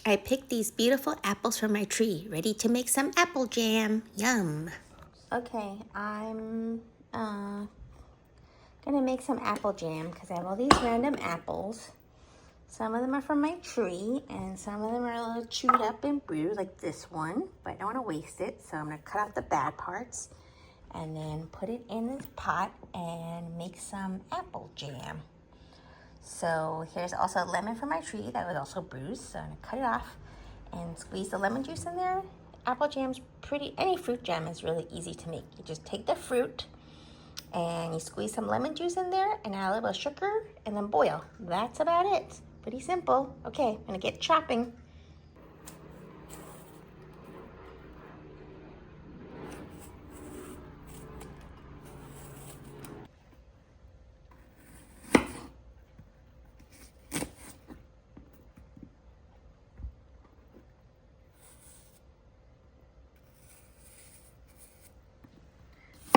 I picked these beautiful apples from my tree, ready to make some apple jam. Yum. Okay, I'm gonna make some apple jam because I have all these random apples. Some of them are from my tree and some of them are a little chewed up and bruised like this one, but I don't want to waste it, so I'm gonna cut out the bad parts and then put it in this pot and make some apple jam. So here's also a lemon from my tree that was also bruised, so I'm gonna cut it off and squeeze the lemon juice in there. Apple jam's any fruit jam is really easy to make. You just take the fruit and you squeeze some lemon juice in there and add a little sugar and then boil. That's about it. Pretty simple. Okay, I'm gonna get chopping.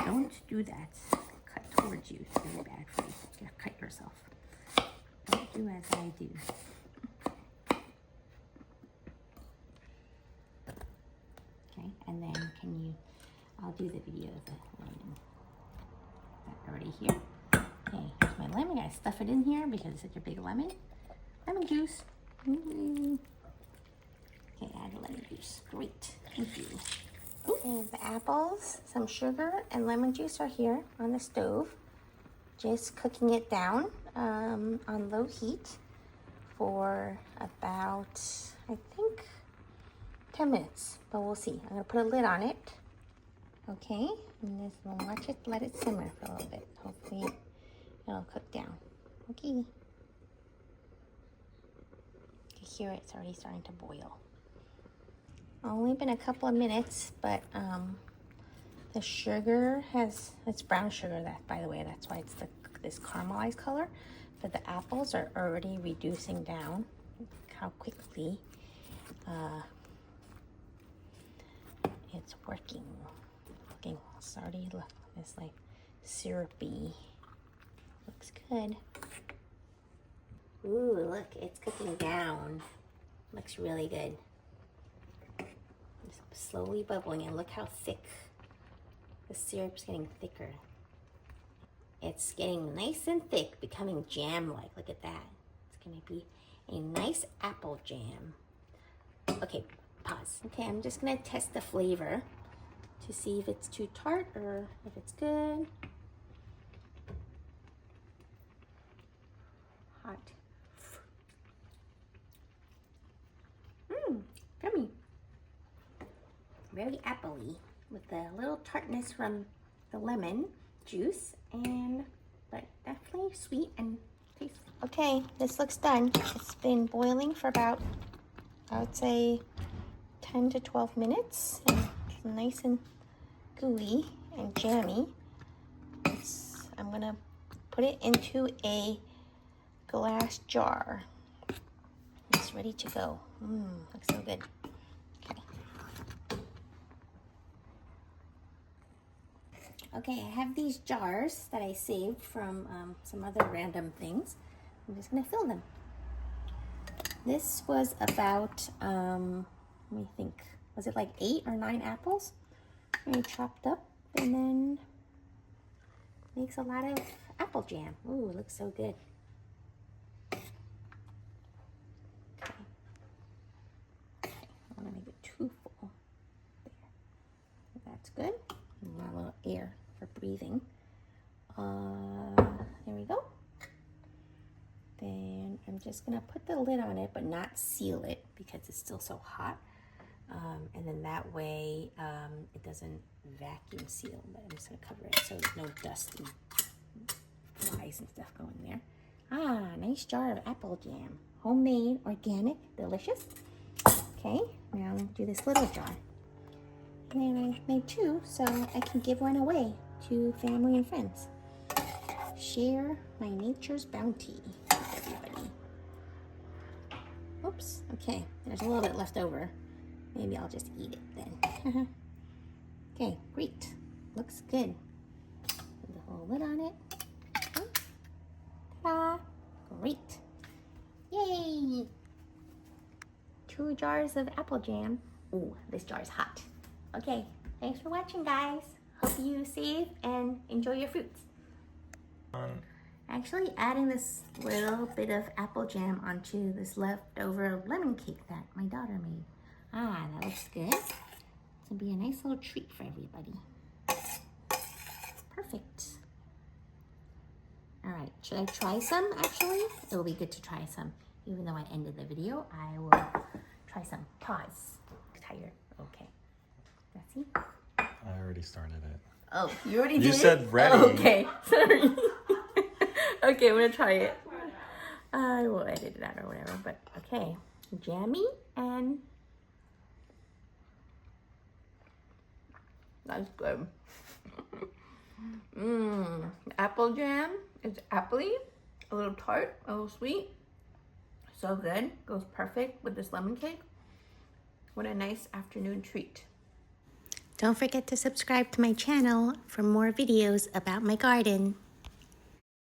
Don't do that. Cut towards you. It's really bad for you. You gotta cut yourself. Don't do as I do. Okay, and then I'll do the video of the lemon. That already here. Okay, here's my lemon. I gotta stuff it in here because it's such a big lemon. Lemon juice. Okay, add the lemon juice. Great. Thank you. Okay, the apples, some sugar, and lemon juice are here on the stove. Just cooking it down on low heat for about, I think, 10 minutes, but we'll see. I'm gonna put a lid on it. Okay, and we'll let it simmer for a little bit. Hopefully it'll cook down. Okay. You can hear it's already starting to boil. Only been a couple of minutes, but the sugar it's brown sugar, that, by the way, that's why it's this caramelized color, but the apples are already reducing down. Look how quickly it's working. It's already, look, it's like syrupy. Looks good. Ooh, look, it's cooking down. Looks really good. Slowly bubbling, and look how thick the syrup's getting thicker. It's getting nice and thick, becoming jam-like. Look at that. It's gonna be a nice apple jam. Okay, pause. Okay, I'm just gonna test the flavor to see if it's too tart or if it's good. Hot. Yummy. Very appley with a little tartness from the lemon juice, but definitely sweet and tasty. Okay, this looks done. It's been boiling for about, I would say, 10 to 12 minutes. And it's nice and gooey and jammy. I'm gonna put it into a glass jar. It's ready to go. Looks so good. Okay, I have these jars that I saved from some other random things. I'm just gonna fill them. This was about, let me think, was it like 8 or 9 apples? I chopped up and then makes a lot of apple jam. Ooh, it looks so good. Okay, I don't wanna make it too full. There, that's good. A little air for breathing. There we go. Then I'm just gonna put the lid on it, but not seal it because it's still so hot. And then that way it doesn't vacuum seal, but I'm just gonna cover it so there's no dust and flies and stuff going there. Ah, nice jar of apple jam. Homemade, organic, delicious. Okay, now I'm gonna do this little jar. And I made 2 so I can give one away to family and friends. Share my nature's bounty with everybody. Oops, okay, there's a little bit left over. Maybe I'll just eat it then. Okay, great. Looks good. Put the whole lid on it. Ta-da! Great. Yay! 2 jars of apple jam. Ooh, this jar is hot. Okay, thanks for watching, guys. Hope you save and enjoy your fruits. Actually adding this little bit of apple jam onto this leftover lemon cake that my daughter made. Ah, that looks good. This will be a nice little treat for everybody. Perfect. All right, should I try some actually? It will be good to try some. Even though I ended the video, I will try some. Pause. Tired. Okay. That's it. I already started it. Oh, you already did it? You said ready. Oh, okay, sorry. Okay, I'm gonna try it. I will edit it out or whatever, but okay. Jammy and that's good. Apple jam is appley, a little tart, a little sweet. So good. Goes perfect with this lemon cake. What a nice afternoon treat. Don't forget to subscribe to my channel for more videos about my garden.